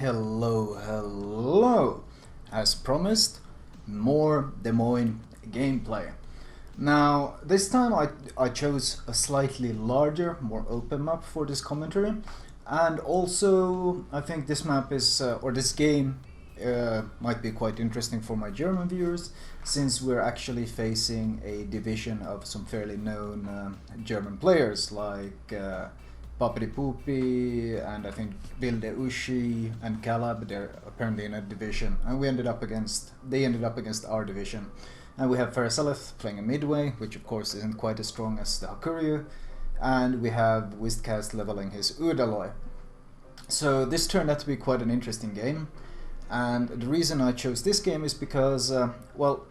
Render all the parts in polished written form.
Hello. As promised, more Des Moines gameplay. Now, this time I chose a slightly larger, more open map for this commentary, and also I think this map is, or this game, might be quite interesting for my German viewers, since we're actually facing a division of some fairly known German players like Papri Pupi and I think Vilde Ushi and Calab. They're apparently in a division, and they ended up against our division. And we have Faraselef playing a midway, which of course isn't quite as strong as the Hakuryu, and we have Wistcast leveling his Udaloy. So this turned out to be quite an interesting game, and the reason I chose this game is because, well,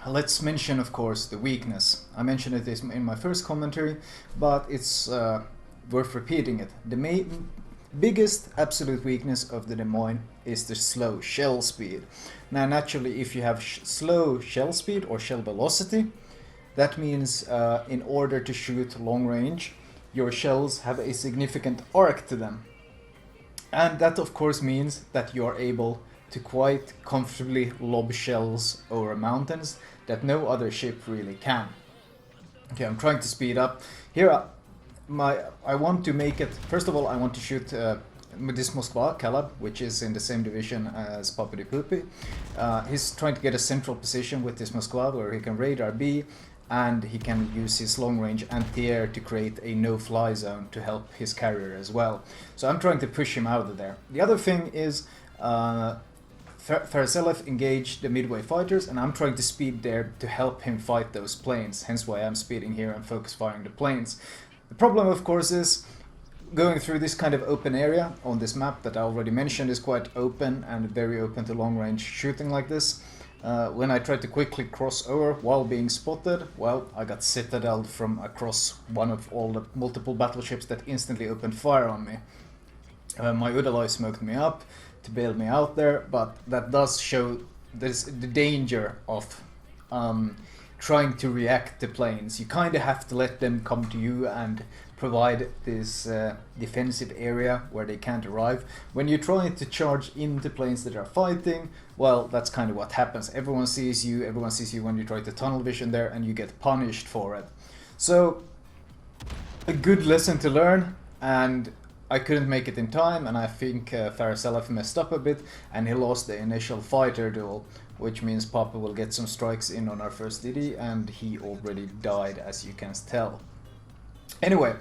let's mention of course the weakness. I mentioned it in my first commentary, but it's worth repeating it. The biggest absolute weakness of the Des Moines is the slow shell speed. Now naturally, if you have slow shell speed or shell velocity, that means in order to shoot long range, your shells have a significant arc to them. And that of course means that you are able to quite comfortably lob shells over mountains that no other ship really can. Okay, I'm trying to speed up. Here I want to make it, first of all I want to shoot this Moskva, Calab, which is in the same division as Papri Pupi. He's trying to get a central position with this Moskva where he can radar B, and he can use his long range anti-air to create a no-fly zone to help his carrier as well. So I'm trying to push him out of there. The other thing is Faraselef engaged the midway fighters, and I'm trying to speed there to help him fight those planes, hence why I'm speeding here and focus firing the planes. The problem of course is going through this kind of open area on this map that I already mentioned is quite open and very open to long range shooting like this. When I tried to quickly cross over while being spotted, well, I got citadeled from across one of all the multiple battleships that instantly opened fire on me. My Udaloy smoked me up to bail me out there, but that does show the danger of trying to react to planes. You kind of have to let them come to you and provide this defensive area where they can't arrive. When you're trying to charge into planes that are fighting, well, that's kind of what happens. Everyone sees you when you try to tunnel vision there, and you get punished for it. So, a good lesson to learn, and I couldn't make it in time, and I think Faraselef messed up a bit, and he lost the initial fighter duel, which means Papa will get some strikes in on our first DD, and he already died, as you can tell. Anyway,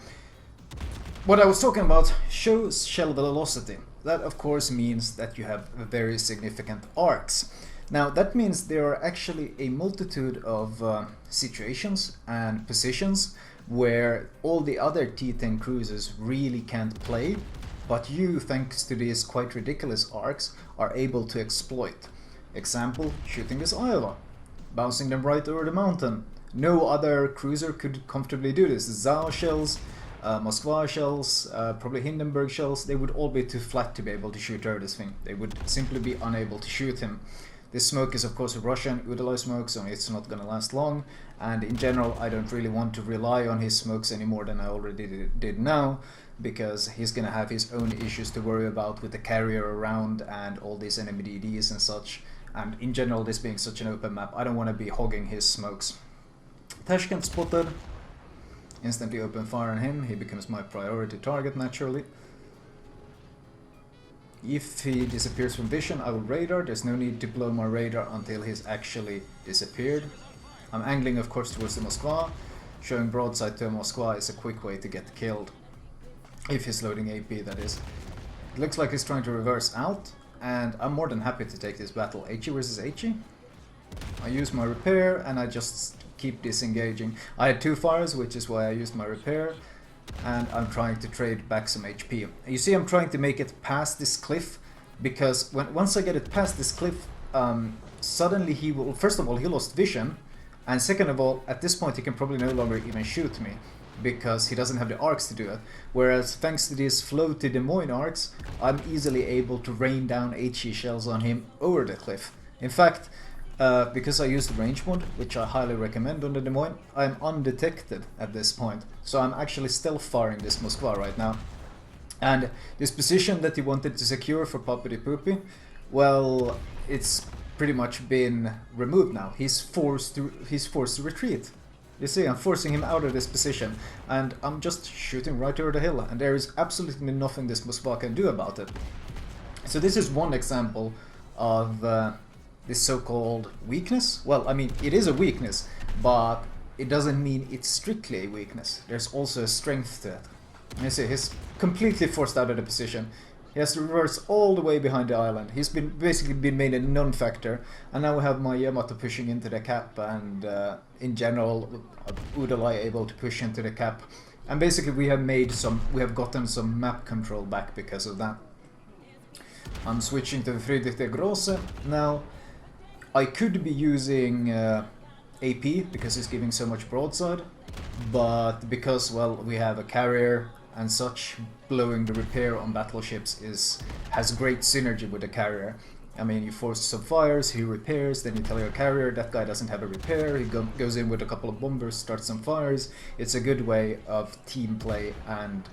what I was talking about shows shell velocity. That of course means that you have very significant arcs. Now that means there are actually a multitude of situations and positions where all the other T-10 cruisers really can't play, but you, thanks to these quite ridiculous arcs, are able to exploit. Example, shooting this Iowa, bouncing them right over the mountain. No other cruiser could comfortably do this. Zao shells, Moskva shells, probably Hindenburg shells, they would all be too flat to be able to shoot over this thing. They would simply be unable to shoot him. This smoke is of course a Russian Udaloy smoke, so it's not gonna last long, and in general I don't really want to rely on his smokes any more than I already did now, because he's gonna have his own issues to worry about with the carrier around and all these enemy DDs and such, and in general this being such an open map, I don't want to be hogging his smokes. Tashkent spotted, instantly open fire on him, he becomes my priority target naturally. If he disappears from vision, I will radar. There's no need to blow my radar until he's actually disappeared. I'm angling of course towards the Moskva. Showing broadside to a Moskva is a quick way to get killed. If he's loading AP, that is. It looks like he's trying to reverse out, and I'm more than happy to take this battle. HE versus HE. I use my repair and I just keep disengaging. I had 2 fires, which is why I used my repair, and I'm trying to trade back some HP. You see, I'm trying to make it past this cliff, because once I get it past this cliff, suddenly he will, first of all, he lost vision, and second of all, at this point he can probably no longer even shoot me, because he doesn't have the arcs to do it. Whereas thanks to these floaty Des Moines arcs, I'm easily able to rain down HE shells on him over the cliff. In fact, because I use the range mod, which I highly recommend on the Des Moines, I'm undetected at this point. So I'm actually stealth firing this Moskva right now. And this position that he wanted to secure for Poppity Poopy, well, it's pretty much been removed now. He's forced to retreat. You see, I'm forcing him out of this position, and I'm just shooting right over the hill, and there is absolutely nothing this Moskva can do about it. So this is one example of this so-called weakness. Well, I mean, it is a weakness, but it doesn't mean it's strictly a weakness. There's also a strength to it. You see, he's completely forced out of the position. He has to reverse all the way behind the island. He's basically been made a non-factor, and now we have my Yamato pushing into the cap, and in general, Udalai able to push into the cap. And basically, we have gotten some map control back because of that. I'm switching to the Friedrich Grosse now. I could be using AP because he's giving so much broadside, but because, well, we have a carrier and such, blowing the repair on battleships has great synergy with the carrier. I mean, you force some fires, he repairs, then you tell your carrier that guy doesn't have a repair, he goes in with a couple of bombers, starts some fires. It's a good way of team play and,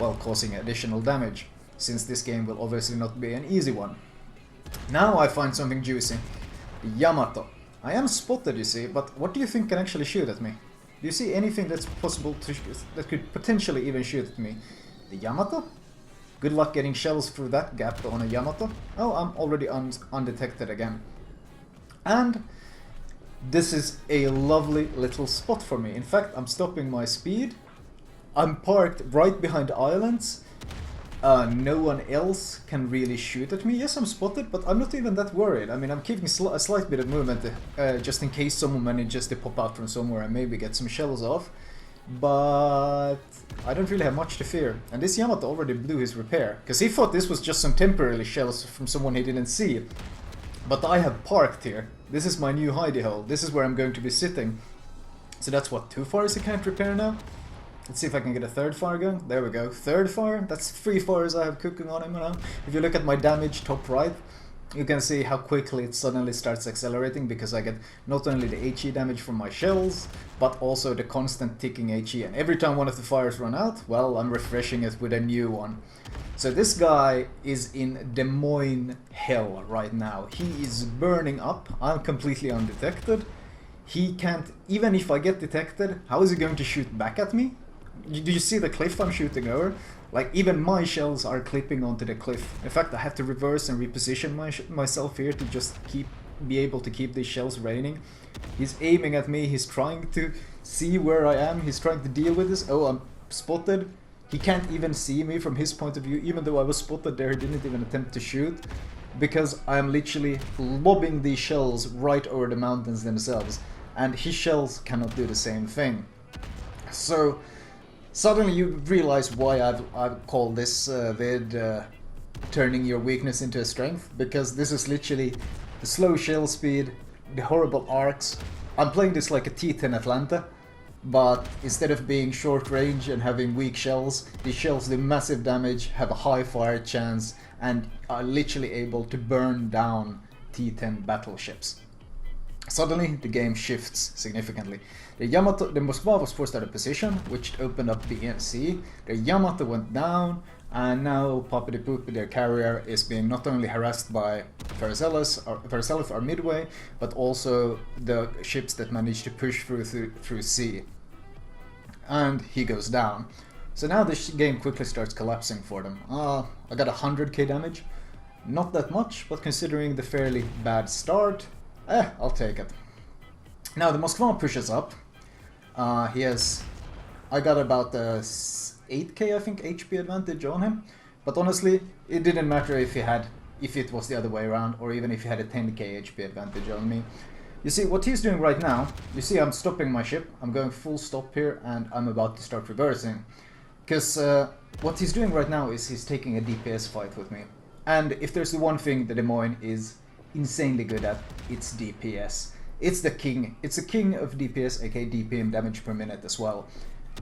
well, causing additional damage, since this game will obviously not be an easy one. Now I find something juicy. The Yamato. I am spotted, you see, but what do you think can actually shoot at me? Do you see anything that's possible to that could potentially even shoot at me? The Yamato? Good luck getting shells through that gap on a Yamato. Oh, I'm already undetected again. And this is a lovely little spot for me. In fact, I'm stopping my speed. I'm parked right behind islands. No one else can really shoot at me. Yes, I'm spotted, but I'm not even that worried. I mean, I'm keeping a slight bit of movement just in case someone manages to pop out from somewhere and maybe get some shells off. But I don't really have much to fear. And this Yamato already blew his repair, because he thought this was just some temporary shells from someone he didn't see. But I have parked here. This is my new hidey hole. This is where I'm going to be sitting. So that's what, 2 fires he can't repair now? Let's see if I can get a third fire going. There we go. Third fire. That's 3 fires I have cooking on him now. If you look at my damage top right, you can see how quickly it suddenly starts accelerating, because I get not only the HE damage from my shells, but also the constant ticking HE. And every time one of the fires run out, well, I'm refreshing it with a new one. So this guy is in Des Moines hell right now. He is burning up. I'm completely undetected. He can't, even if I get detected, how is he going to shoot back at me? Do you see the cliff I'm shooting over? Like, even my shells are clipping onto the cliff. In fact, I have to reverse and reposition myself here to just be able to keep these shells raining. He's aiming at me, he's trying to see where I am, he's trying to deal with this. Oh, I'm spotted. He can't even see me from his point of view, even though I was spotted there, he didn't even attempt to shoot. Because I'm literally lobbing these shells right over the mountains themselves. And his shells cannot do the same thing. So suddenly you realize why I've called this vid turning your weakness into a strength, because this is literally the slow shell speed, the horrible arcs. I'm playing this like a T10 Atlanta, but instead of being short range and having weak shells, these shells do massive damage, have a high fire chance, and are literally able to burn down T10 battleships. Suddenly, the game shifts significantly. The Moskva was forced out of position, which opened up the ENC. The Yamato went down, and now Poppity Poopy, their carrier, is being not only harassed by Versailles, our midway, but also the ships that managed to push through sea. And he goes down. So now this game quickly starts collapsing for them. I got 100k damage. Not that much, but considering the fairly bad start, I'll take it. Now the Moskva pushes up. I got about 8k, I think, HP advantage on him. But honestly, it didn't matter if it was the other way around, or even if he had a 10k HP advantage on me. You see, what he's doing right now, you see I'm stopping my ship, I'm going full stop here, and I'm about to start reversing. Because what he's doing right now is he's taking a DPS fight with me. And if there's the one thing that Des Moines is insanely good at, it's DPS. It's the king of DPS, aka DPM, damage per minute as well.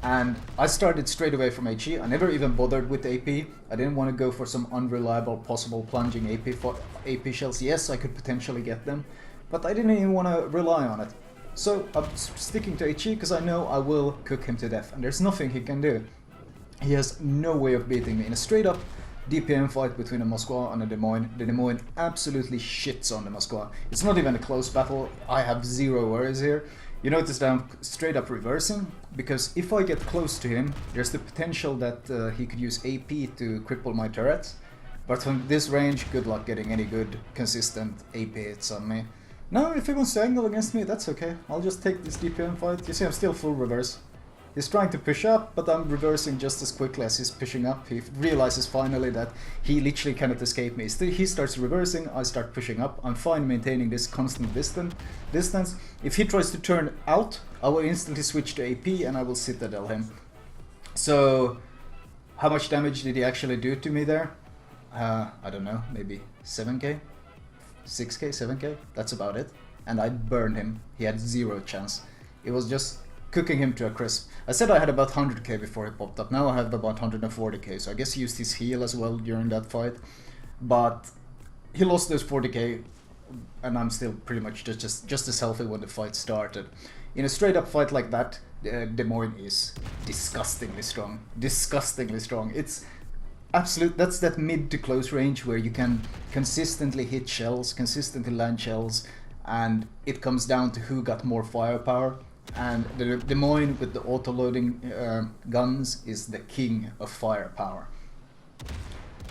And I started straight away from HE. I never even bothered with AP. I didn't want to go for some unreliable possible plunging AP shells. Yes, I could potentially get them, but I didn't even want to rely on it. So I'm sticking to HE because I know I will cook him to death, and there's nothing he can do. He has no way of beating me. In a straight up DPM fight between a Moskva and a Des Moines, the Des Moines absolutely shits on the Moskva. It's not even a close battle. I have zero worries here. You notice that I'm straight up reversing, because if I get close to him, there's the potential that he could use AP to cripple my turrets. But from this range, good luck getting any good, consistent AP hits on me. No, if he wants to angle against me, that's okay. I'll just take this DPM fight. You see, I'm still full reverse. He's trying to push up, but I'm reversing just as quickly as he's pushing up. He realizes finally that he literally cannot escape me. He starts reversing, I start pushing up. I'm fine maintaining this constant distance. If he tries to turn out, I will instantly switch to AP and I will Citadel him. So, how much damage did he actually do to me there? I don't know, maybe 7k? 6k, 7k? That's about it. And I burned him. He had zero chance. It was just cooking him to a crisp. I said I had about 100k before he popped up. Now I have about 140k, so I guess he used his heal as well during that fight. But he lost those 40k, and I'm still pretty much just as healthy when the fight started. In a straight up fight like that, Des Moines is disgustingly strong. Disgustingly strong. It's absolute. That's that mid to close range where you can consistently hit shells, consistently land shells, and it comes down to who got more firepower. And the Des Moines with the auto-loading guns is the king of firepower.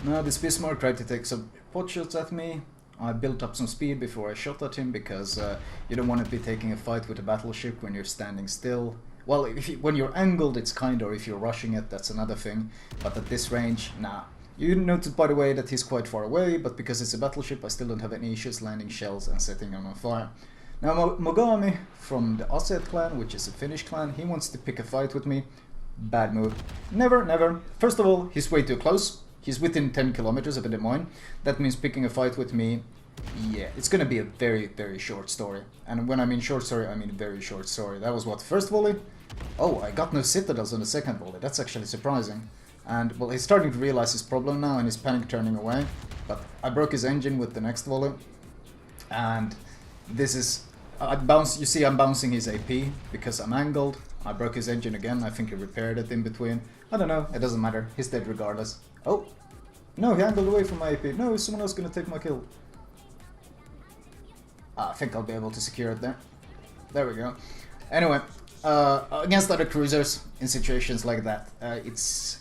Now this Bismarck tried to take some pot shots at me. I built up some speed before I shot at him, because you don't want to be taking a fight with a battleship when you're standing still. Well, when you're angled it's kind, or if you're rushing it, that's another thing. But at this range, nah. You notice, by the way, that he's quite far away, but because it's a battleship I still don't have any issues landing shells and setting him on fire. Now Mogami from the Asset clan, which is a Finnish clan, he wants to pick a fight with me. Bad move. Never, never. First of all, he's way too close. He's within 10 kilometers of a Des Moines. That means picking a fight with me, yeah, it's gonna be a very, very short story. And when I mean short story, I mean very short story. That was what, first volley? Oh, I got no citadels on the second volley. That's actually surprising. And, well, he's starting to realize his problem now and he's panic turning away. But I broke his engine with the next volley. And this is... you see I'm bouncing his AP because I'm angled. I broke his engine again. I think he repaired it in between. I don't know. It doesn't matter. He's dead regardless. Oh! No, he angled away from my AP. No, is someone else gonna take my kill? I think I'll be able to secure it there. There we go. Anyway, against other cruisers in situations like that, it's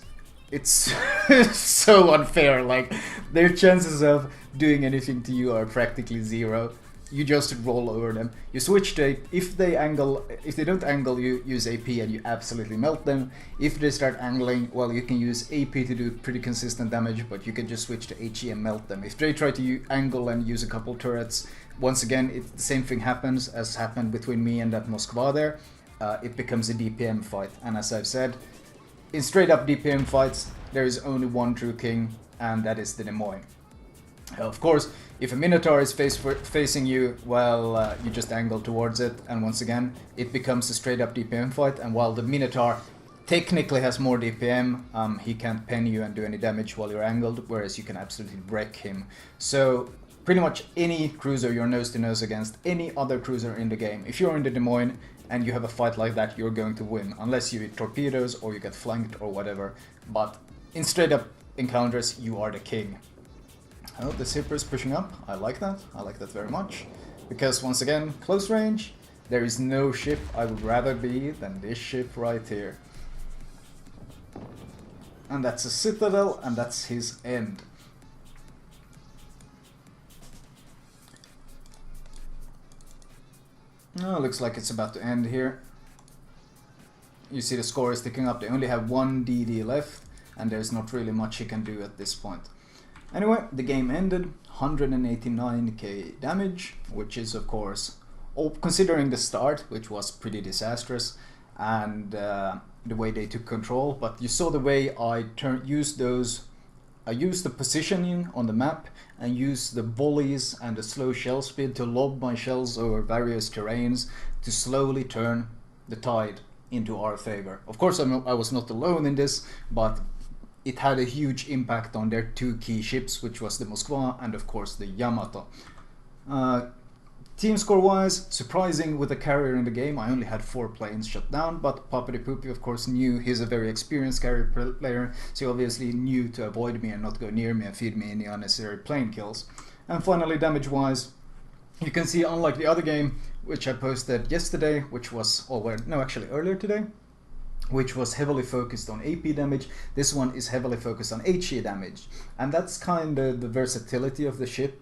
so unfair. Like, their chances of doing anything to you are practically zero. You just roll over them. You switch to, if they don't angle, you use AP and you absolutely melt them. If they start angling, well, you can use AP to do pretty consistent damage, but you can just switch to HE and melt them. If they try to angle and use a couple turrets, once again, the same thing happens as happened between me and that Moskva there. It becomes a DPM fight, and as I've said, in straight up DPM fights, there is only one true king, and that is the Des Moines. Of course, if a Minotaur is facing you, well, you just angle towards it, and once again, it becomes a straight up DPM fight, and while the Minotaur technically has more DPM, he can't pen you and do any damage while you're angled, whereas you can absolutely wreck him. So, pretty much any cruiser you're nose to nose against, any other cruiser in the game, if you're in the Des Moines and you have a fight like that, you're going to win, unless you hit torpedoes or you get flanked or whatever. But in straight up encounters, you are the king. Oh, the Zipper is pushing up. I like that. I like that very much. Because once again, close range, there is no ship I would rather be than this ship right here. And that's a Citadel, and that's his end. Oh, looks like it's about to end here. You see the score is ticking up. They only have one DD left, and there's not really much he can do at this point. Anyway, the game ended, 189k damage, which is of course, considering the start, which was pretty disastrous, and the way they took control. But you saw the way I used the positioning on the map and used the volleys and the slow shell speed to lob my shells over various terrains to slowly turn the tide into our favor. Of course, I was not alone in this, but it had a huge impact on their two key ships, which was the Moskva and of course the Yamato. Team score wise, surprising with a carrier in the game. I only had 4 planes shut down, but Papadi Poopy of course knew he's a very experienced carrier player, so he obviously knew to avoid me and not go near me and feed me any unnecessary plane kills. And finally, damage wise, you can see, unlike the other game, which I posted yesterday, which was, earlier today, which was heavily focused on AP damage, this one is heavily focused on HE damage. And that's kind of the versatility of the ship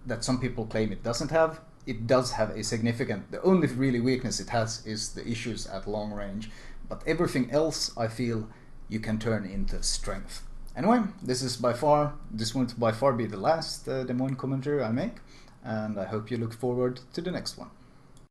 that some people claim it doesn't have. It does have a significant, the only really weakness it has is the issues at long range, but everything else I feel you can turn into strength. Anyway, this won't by far be the last Des Moines commentary I make, and I hope you look forward to the next one.